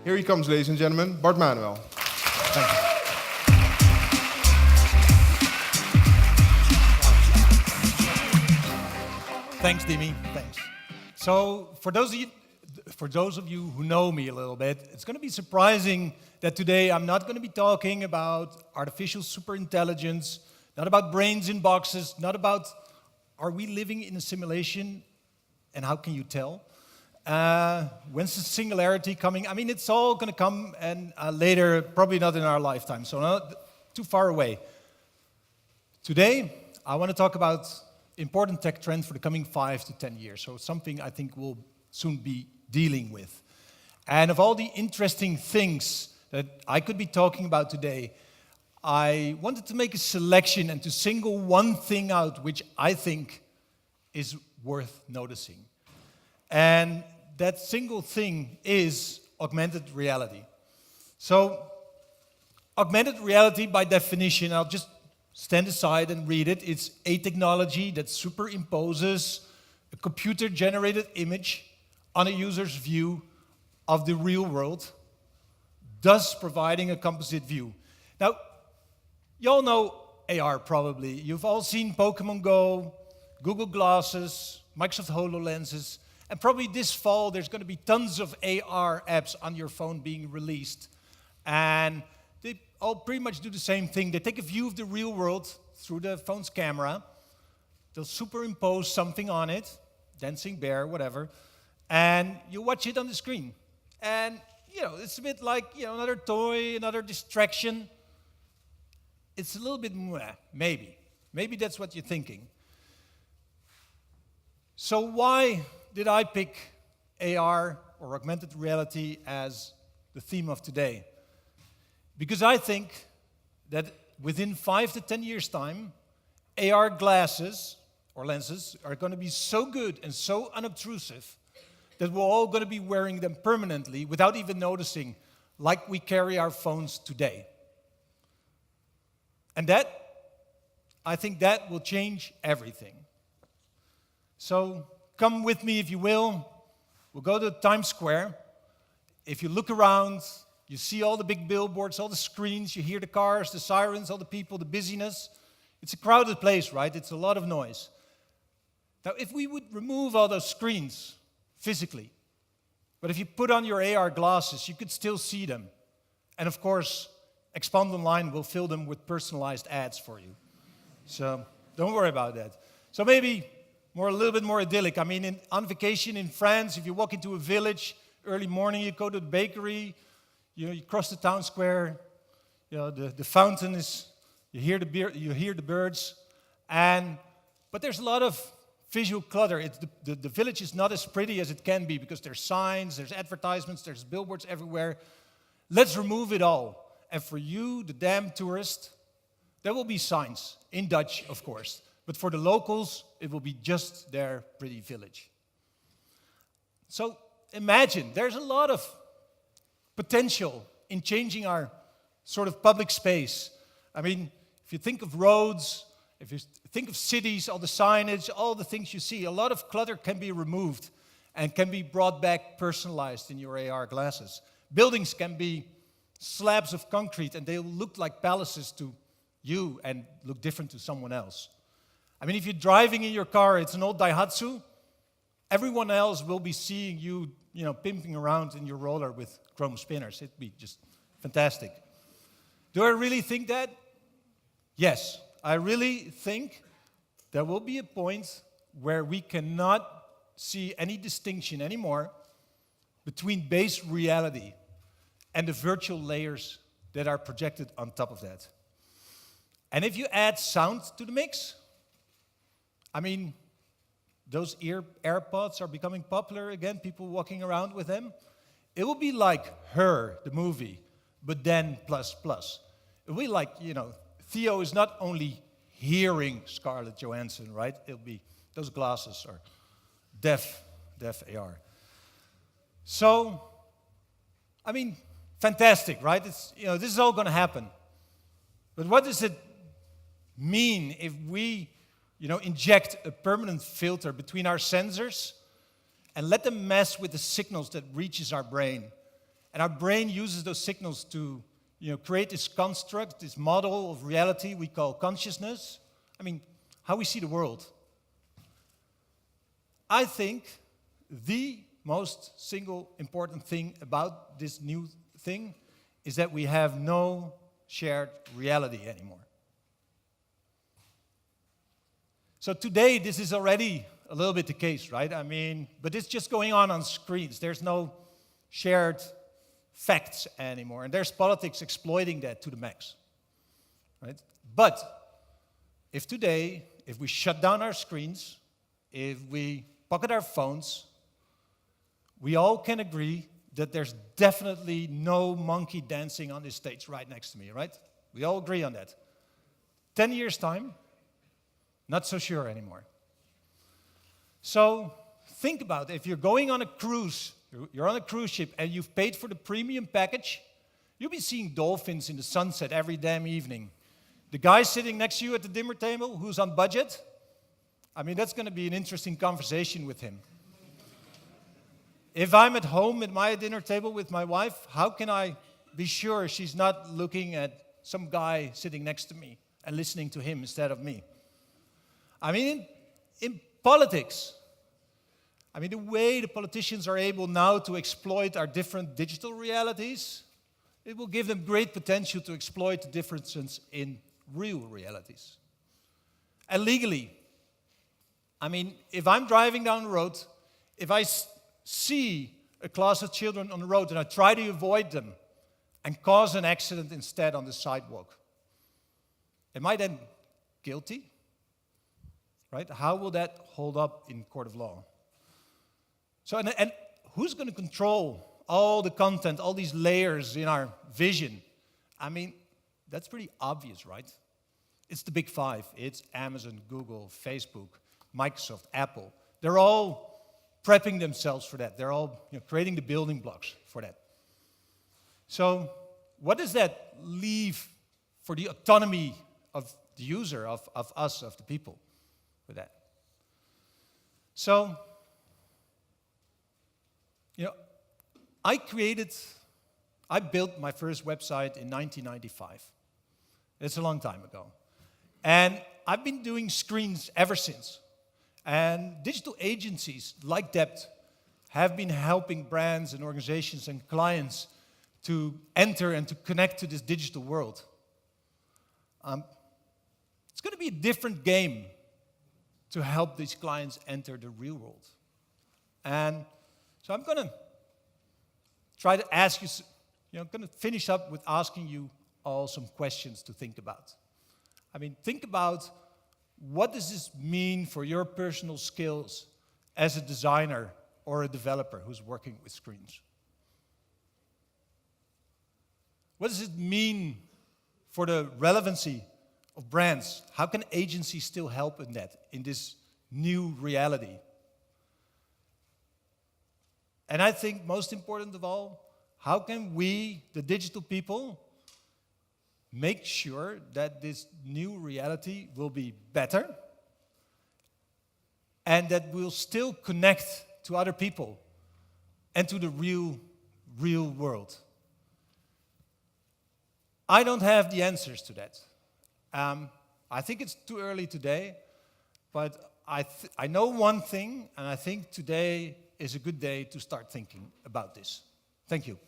Here he comes, ladies and gentlemen, Bart Manuel. Thank you. Thanks, Dimi. Thanks. So, for those of you who know me a little bit, it's going to be surprising that today I'm not going to be talking about artificial superintelligence, not about brains in boxes, not about are we living in a simulation and how can you tell? When's the singularity coming? I mean, it's all going to come and later, probably not in our lifetime, so not too far away. Today, I want to talk about important tech trends for the coming 5 to 10 years. So something I think we'll soon be dealing with. And of all the interesting things that I could be talking about today, I wanted to make a selection and to single one thing out which I think is worth noticing. And that single thing is augmented reality. So, augmented reality by definition, I'll just stand aside and read it. It's a technology that superimposes a computer-generated image on a user's view of the real world, thus providing a composite view. Now, you all know AR probably. You've all seen Pokemon Go, Google Glasses, Microsoft HoloLenses, and probably this fall there's going to be tons of AR apps on your phone being released. And they all pretty much do the same thing. They take a view of the real world through the phone's camera. They'll superimpose something on it, dancing bear, whatever, and you watch it on the screen. And, it's a bit like, another toy, another distraction. It's a little bit maybe. Maybe that's what you're thinking. So why did I pick AR or augmented reality as the theme of today? Because I think that within 5 to 10 years' time, AR glasses or lenses are going to be so good and so unobtrusive that we're all going to be wearing them permanently without even noticing, like we carry our phones today. And I think that will change everything. So come with me if you will. We'll go to Times Square. If you look around, you see all the big billboards, all the screens, you hear the cars, the sirens, all the people, the busyness. It's a crowded place, right? It's a lot of noise. Now, if we would remove all those screens physically, but if you put on your AR glasses, you could still see them. And of course, Expand Online will fill them with personalized ads for you. So don't worry about that. So maybe a little bit more idyllic. I mean, on vacation in France, if you walk into a village, early morning, you go to the bakery, you cross the town square, the fountain is, you hear the birds, but there's a lot of visual clutter. The village is not as pretty as it can be because there's signs, there's advertisements, there's billboards everywhere. Let's remove it all. And for you, the damn tourist, there will be signs, in Dutch, of course. But for the locals, it will be just their pretty village. So imagine, there's a lot of potential in changing our sort of public space. I mean, if you think of roads, if you think of cities, all the signage, all the things you see, a lot of clutter can be removed and can be brought back personalized in your AR glasses. Buildings can be slabs of concrete and they'll look like palaces to you and look different to someone else. I mean, if you're driving in your car, it's an old Daihatsu, everyone else will be seeing you, pimping around in your roller with chrome spinners. It'd be just fantastic. Do I really think that? Yes, I really think there will be a point where we cannot see any distinction anymore between base reality and the virtual layers that are projected on top of that. And if you add sound to the mix, I mean, those AirPods are becoming popular again, people walking around with them. It will be like Her, the movie, but then plus. It will be like, Theo is not only hearing Scarlett Johansson, right? It'll be, those glasses are deaf AR. So, I mean, fantastic, right? It's, this is all going to happen. But what does it mean if we, inject a permanent filter between our sensors and let them mess with the signals that reaches our brain And our brain uses those signals to create this construct, this model of reality we call consciousness. I mean, how we see the world. I think the most single important thing about this new thing is that we have no shared reality anymore. So today, this is already a little bit the case, right? I mean, but it's just going on screens. There's no shared facts anymore, and there's politics exploiting that to the max, right? But if today, if we shut down our screens, if we pocket our phones, we all can agree that there's definitely no monkey dancing on this stage right next to me, right? We all agree on that. 10 years' time, not so sure anymore. So think about it. If you're going on a cruise, you're on a cruise ship and you've paid for the premium package, you'll be seeing dolphins in the sunset every damn evening. The guy sitting next to you at the dinner table who's on budget, I mean, that's going to be an interesting conversation with him. If I'm at home at my dinner table with my wife, how can I be sure she's not looking at some guy sitting next to me and listening to him instead of me? I mean, in politics, I mean, the way the politicians are able now to exploit our different digital realities, it will give them great potential to exploit the differences in real realities. And legally, I mean, if I'm driving down the road, if I see a class of children on the road and I try to avoid them and cause an accident instead on the sidewalk, am I then guilty? Right? How will that hold up in court of law? So, and who's going to control all the content, all these layers in our vision? I mean, that's pretty obvious, right? It's the big five. It's Amazon, Google, Facebook, Microsoft, Apple. They're all prepping themselves for that. They're all creating the building blocks for that. So what does that leave for the autonomy of the user, of us, of the people with that? So, I built my first website in 1995. It's a long time ago. And I've been doing screens ever since. And digital agencies like DEPT have been helping brands and organizations and clients to enter and to connect to this digital world. It's going to be a different game to help these clients enter the real world. And so I'm going to try to ask you, I'm going to finish up with asking you all some questions to think about. I mean, think about, what does this mean for your personal skills as a designer or a developer who's working with screens? What does it mean for the relevancy of brands? How can agencies still help in that, in this new reality? And I think most important of all, how can we, the digital people, make sure that this new reality will be better and that we'll still connect to other people and to the real world? I don't have the answers to that. I think it's too early today, but I know one thing, and I think today is a good day to start thinking about this. Thank you.